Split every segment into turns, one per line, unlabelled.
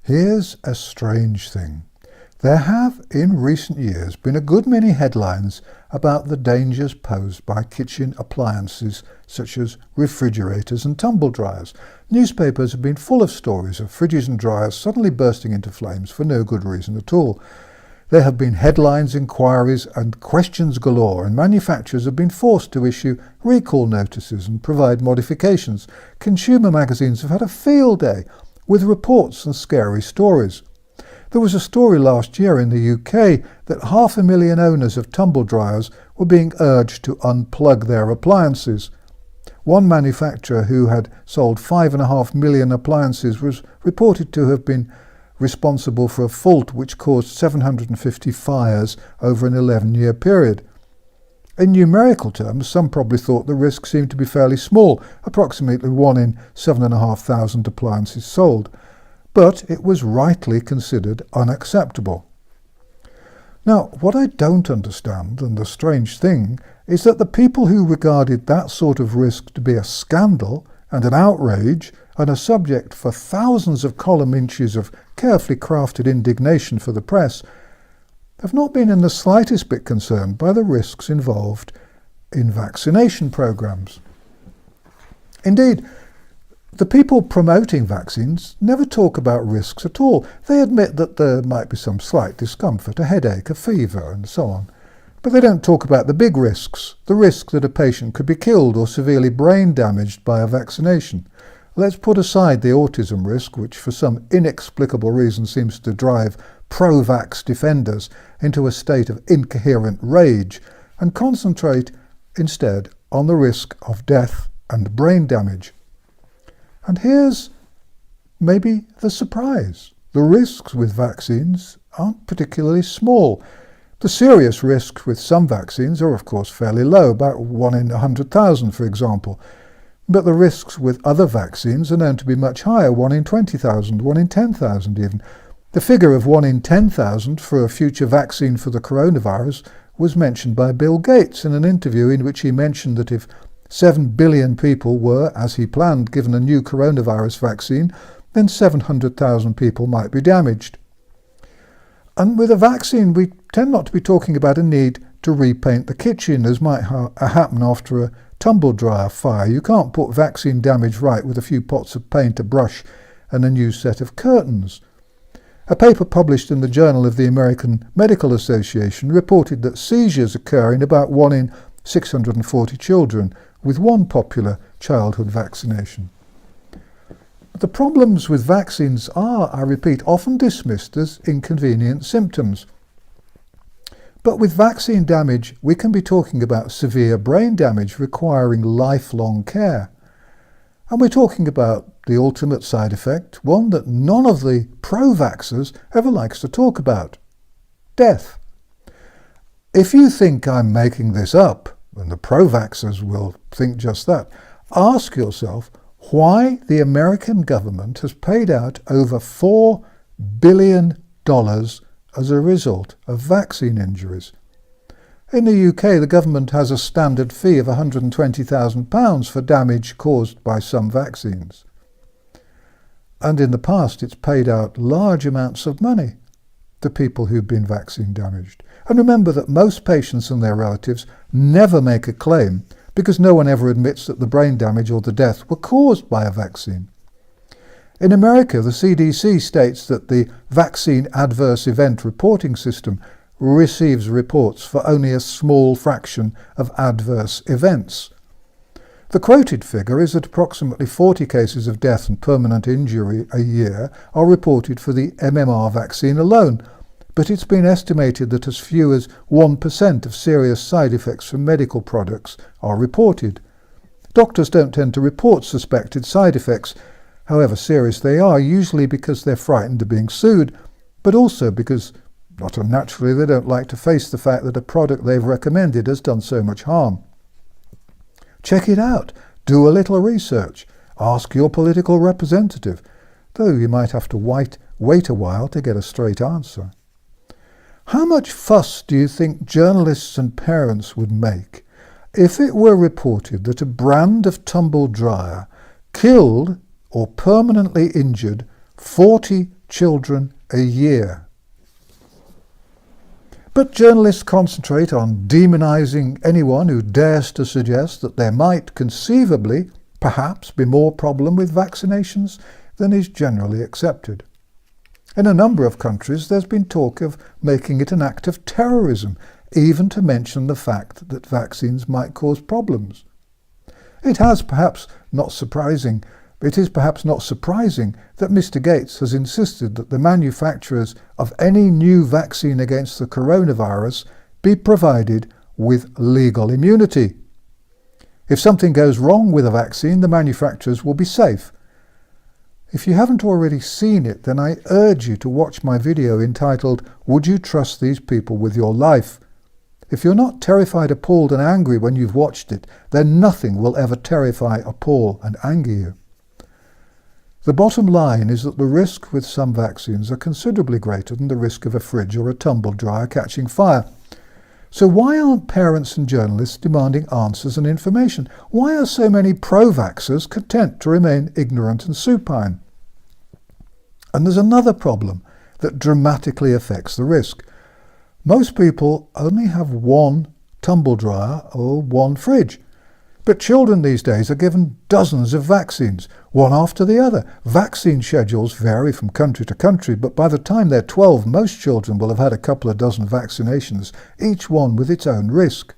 Here's a strange thing. There have, in recent years, been a good many headlines about the dangers posed by kitchen appliances such as refrigerators and tumble dryers. Newspapers have been full of stories of fridges and dryers suddenly bursting into flames for no good reason at all. There have been headlines, inquiries and questions galore, and manufacturers have been forced to issue recall notices and provide modifications. Consumer magazines have had a field day with reports and scary stories. There was a story last year in the UK that 500,000 owners of tumble dryers were being urged to unplug their appliances. One manufacturer who had sold 5.5 million appliances was reported to have been responsible for a fault which caused 750 fires over an 11-year period. In numerical terms, some probably thought the risk seemed to be fairly small, approximately 1 in 7,500 appliances sold. But it was rightly considered unacceptable. Now, what I don't understand, and the strange thing, is that the people who regarded that sort of risk to be a scandal and an outrage and a subject for thousands of column inches of carefully crafted indignation for the press have not been in the slightest bit concerned by the risks involved in vaccination programs. Indeed, the people promoting vaccines never talk about risks at all. They admit that there might be some slight discomfort, a headache, a fever, and so on. But they don't talk about the big risks, the risk that a patient could be killed or severely brain damaged by a vaccination. Let's put aside the autism risk, which for some inexplicable reason seems to drive pro-vax defenders into a state of incoherent rage, and concentrate instead on the risk of death and brain damage. And here's maybe the surprise. The risks with vaccines aren't particularly small. The serious risks with some vaccines are of course fairly low, about 1 in 100,000 for example. But the risks with other vaccines are known to be much higher, 1 in 20,000, 1 in 10,000 even. The figure of 1 in 10,000 for a future vaccine for the coronavirus was mentioned by Bill Gates in an interview in which he mentioned that if 7 billion people were, as he planned, given a new coronavirus vaccine, then 700,000 people might be damaged. And with a vaccine, we tend not to be talking about a need to repaint the kitchen, as might happen after a tumble dryer fire. You can't put vaccine damage right with a few pots of paint, a brush, and a new set of curtains. A paper published in the Journal of the American Medical Association reported that seizures occur in about 1 in 640 children with one popular childhood vaccination. The problems with vaccines are, I repeat, often dismissed as inconvenient symptoms. But with vaccine damage, we can be talking about severe brain damage requiring lifelong care. And we're talking about the ultimate side effect, one that none of the pro-vaxxers ever likes to talk about: death. If you think I'm making this up, and the pro-vaxxers will think just that, ask yourself why the American government has paid out over $4 billion as a result of vaccine injuries. In the UK, the government has a standard fee of £120,000 for damage caused by some vaccines. And in the past, it's paid out large amounts of money to people who've been vaccine damaged. And remember that most patients and their relatives never make a claim because no one ever admits that the brain damage or the death were caused by a vaccine. In America, the CDC states that the Vaccine Adverse Event Reporting System receives reports for only a small fraction of adverse events. The quoted figure is that approximately 40 cases of death and permanent injury a year are reported for the MMR vaccine alone, but it's been estimated that as few as 1% of serious side effects from medical products are reported. Doctors don't tend to report suspected side effects, however serious they are, usually because they're frightened of being sued, but also because, not unnaturally, they don't like to face the fact that a product they've recommended has done so much harm. Check it out. Do a little research. Ask your political representative, though you might have to wait a while to get a straight answer. How much fuss do you think journalists and parents would make if it were reported that a brand of tumble dryer killed or permanently injured 40 children a year. But journalists concentrate on demonizing anyone who dares to suggest that there might conceivably, perhaps, be more problem with vaccinations than is generally accepted. In a number of countries, there's been talk of making it an act of terrorism, even to mention the fact that vaccines might cause problems. It is perhaps not surprising that Mr. Gates has insisted that the manufacturers of any new vaccine against the coronavirus be provided with legal immunity. If something goes wrong with a vaccine, the manufacturers will be safe. If you haven't already seen it, then I urge you to watch my video entitled, "Would You Trust These People with Your Life?" If you're not terrified, appalled and angry when you've watched it, then nothing will ever terrify, appall and anger you. The bottom line is that the risk with some vaccines are considerably greater than the risk of a fridge or a tumble dryer catching fire. So why aren't parents and journalists demanding answers and information? Why are so many pro-vaxxers content to remain ignorant and supine? And there's another problem that dramatically affects the risk. Most people only have one tumble dryer or one fridge. But children these days are given dozens of vaccines, one after the other. Vaccine schedules vary from country to country, but by the time they're 12, most children will have had a couple of dozen vaccinations, each one with its own risk.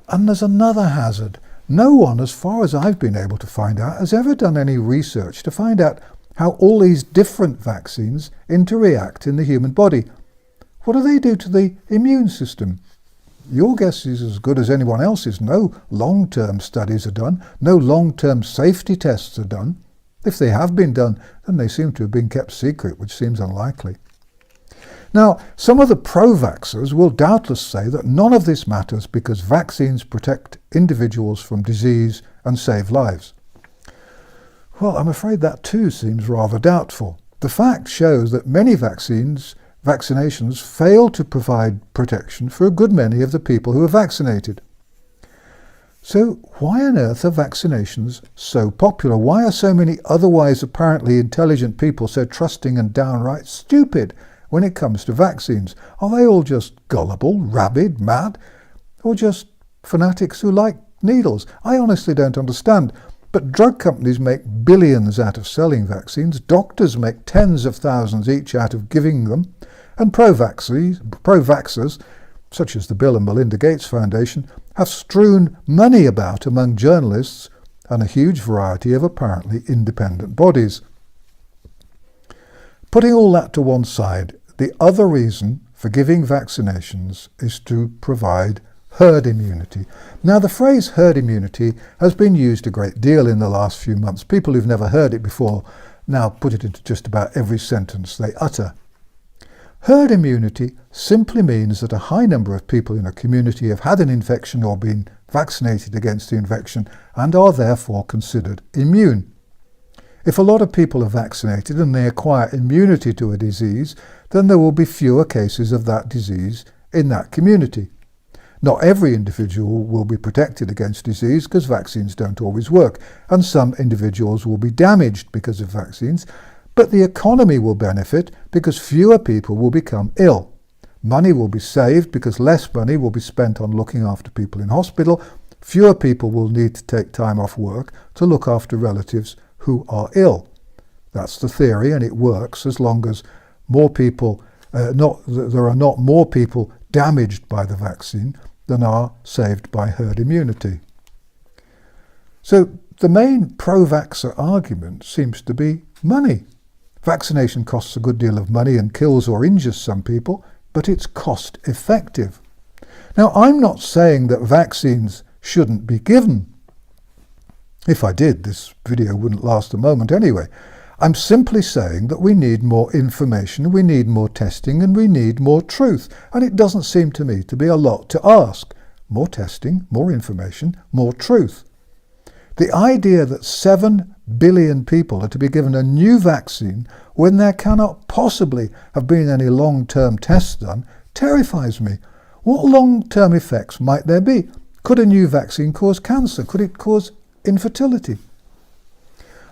And there's another hazard. No one, as far as I've been able to find out, has ever done any research to find out how all these different vaccines interact in the human body. What do they do to the immune system? Your guess is as good as anyone else's. No long-term studies are done. No long-term safety tests are done. If they have been done, then they seem to have been kept secret, which seems unlikely. Now, some of the pro-vaxxers will doubtless say that none of this matters because vaccines protect individuals from disease and save lives. Well, I'm afraid that too seems rather doubtful. The fact shows that many vaccinations fail to provide protection for a good many of the people who are vaccinated. So why on earth are vaccinations so popular? Why are so many otherwise apparently intelligent people so trusting and downright stupid when it comes to vaccines? Are they all just gullible, rabid, mad, or just fanatics who like needles? I honestly don't understand. But drug companies make billions out of selling vaccines, doctors make tens of thousands each out of giving them, and pro-vaxxers, such as the Bill and Melinda Gates Foundation, have strewn money about among journalists and a huge variety of apparently independent bodies. Putting all that to one side, the other reason for giving vaccinations is to provide herd immunity. Now, the phrase herd immunity has been used a great deal in the last few months. People who've never heard it before now put it into just about every sentence they utter. Herd immunity simply means that a high number of people in a community have had an infection or been vaccinated against the infection and are therefore considered immune. If a lot of people are vaccinated and they acquire immunity to a disease, then there will be fewer cases of that disease in that community. Not every individual will be protected against disease because vaccines don't always work, and some individuals will be damaged because of vaccines, but the economy will benefit because fewer people will become ill. Money will be saved because less money will be spent on looking after people in hospital. Fewer people will need to take time off work to look after relatives who are ill. That's the theory, and it works as long as there are not more people damaged by the vaccine than are saved by herd immunity. So the main pro-vaxxer argument seems to be money. Vaccination costs a good deal of money and kills or injures some people, but it's cost effective. Now, I'm not saying that vaccines shouldn't be given. If I did, this video wouldn't last a moment anyway. I'm simply saying that we need more information, we need more testing, and we need more truth. And it doesn't seem to me to be a lot to ask. More testing, more information, more truth. The idea that 7 billion people are to be given a new vaccine when there cannot possibly have been any long-term tests done terrifies me. What long-term effects might there be? Could a new vaccine cause cancer? Could it cause infertility?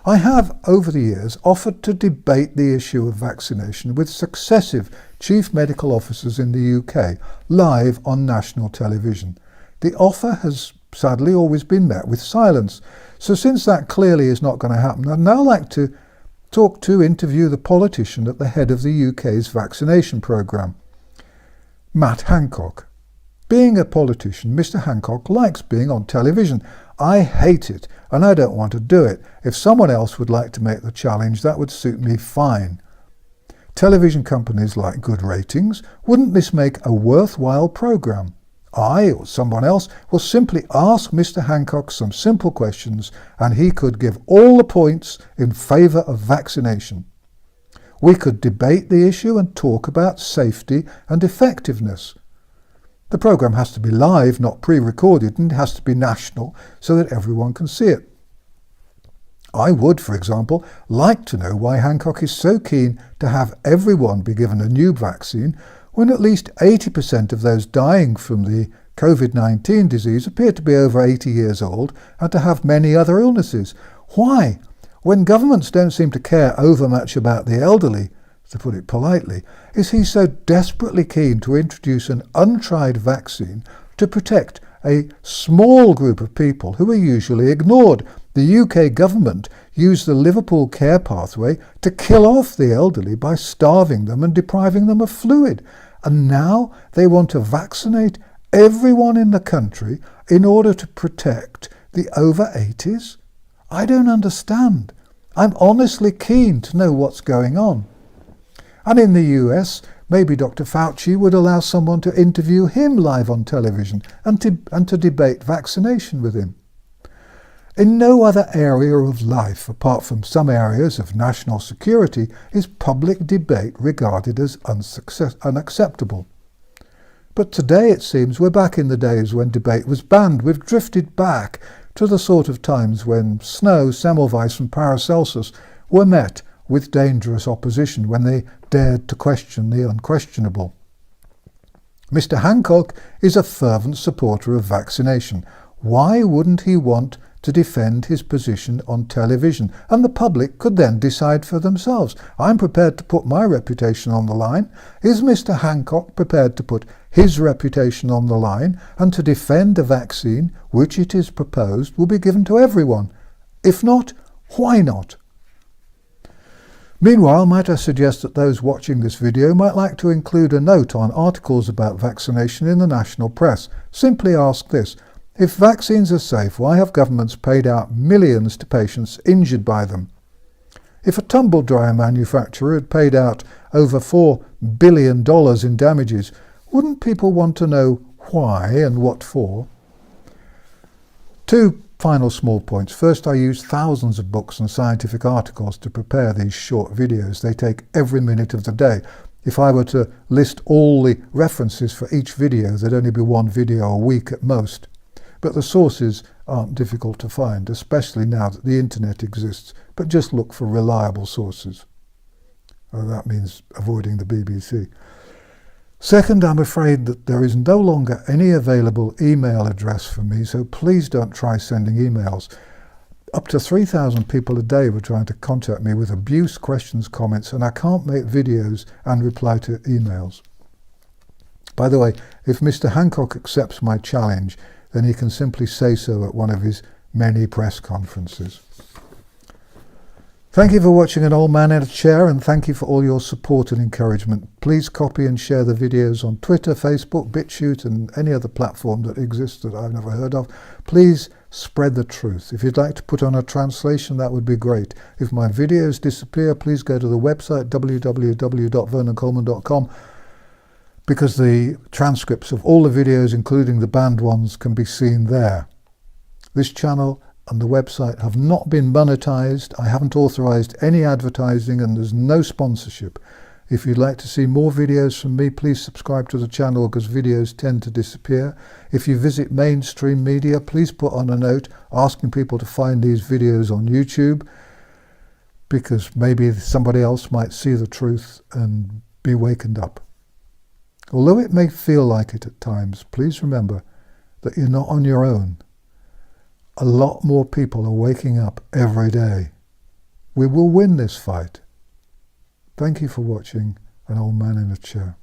I have, over the years, offered to debate the issue of vaccination with successive chief medical officers in the UK, live on national television. The offer has sadly always been met with silence. So since that clearly is not going to happen, I'd now like to interview the politician at the head of the UK's vaccination programme, Matt Hancock. Being a politician, Mr. Hancock likes being on television. I hate it, and I don't want to do it. If someone else would like to make the challenge, that would suit me fine. Television companies like good ratings. Wouldn't this make a worthwhile programme? I, or someone else, will simply ask Mr. Hancock some simple questions, and he could give all the points in favour of vaccination. We could debate the issue and talk about safety and effectiveness. The programme has to be live, not pre-recorded, and it has to be national so that everyone can see it. I would, for example, like to know why Hancock is so keen to have everyone be given a new vaccine when at least 80% of those dying from the COVID-19 disease appear to be over 80 years old and to have many other illnesses. Why, when governments don't seem to care overmuch about the elderly, to put it politely, is he so desperately keen to introduce an untried vaccine to protect a small group of people who are usually ignored? The UK government used the Liverpool Care Pathway to kill off the elderly by starving them and depriving them of fluid. And now they want to vaccinate everyone in the country in order to protect the over 80s? I don't understand. I'm honestly keen to know what's going on. And in the US, maybe Dr. Fauci would allow someone to interview him live on television and to debate vaccination with him. In no other area of life, apart from some areas of national security, is public debate regarded as unacceptable. But today it seems we're back in the days when debate was banned. We've drifted back to the sort of times when Snow, Semmelweis and Paracelsus were met with dangerous opposition when they dared to question the unquestionable. Mr. Hancock is a fervent supporter of vaccination. Why wouldn't he want to defend his position on television? And the public could then decide for themselves. I'm prepared to put my reputation on the line. Is Mr. Hancock prepared to put his reputation on the line and to defend a vaccine which it is proposed will be given to everyone? If not, why not? Meanwhile, might I suggest that those watching this video might like to include a note on articles about vaccination in the national press. Simply ask this: if vaccines are safe, why have governments paid out millions to patients injured by them? If a tumble dryer manufacturer had paid out over $4 billion in damages, wouldn't people want to know why and what for? Two final small points. First, I use thousands of books and scientific articles to prepare these short videos. They take every minute of the day. If I were to list all the references for each video, there'd only be one video a week at most. But the sources aren't difficult to find, especially now that the internet exists. But just look for reliable sources. That means avoiding the BBC. Second, I'm afraid that there is no longer any available email address for me, so please don't try sending emails. Up to 3,000 people a day were trying to contact me with abuse, questions, comments, and I can't make videos and reply to emails. By the way, if Mr. Hancock accepts my challenge, then he can simply say so at one of his many press conferences. Thank you for watching An Old Man in a Chair, and thank you for all your support and encouragement. Please copy and share the videos on Twitter, Facebook, BitChute and any other platform that exists that I've never heard of. Please spread the truth. If you'd like to put on a translation, that would be great. If my videos disappear, please go to the website www.vernoncoleman.com, because the transcripts of all the videos, including the banned ones, can be seen there. This channel and the website have not been monetized. I haven't authorized any advertising and there's no sponsorship. If you'd like to see more videos from me, please subscribe to the channel because videos tend to disappear. If you visit mainstream media, please put on a note asking people to find these videos on YouTube, because maybe somebody else might see the truth and be wakened up. Although it may feel like it at times, please remember that you're not on your own. A lot more people are waking up every day. We will win this fight. Thank you for watching An Old Man in a Chair.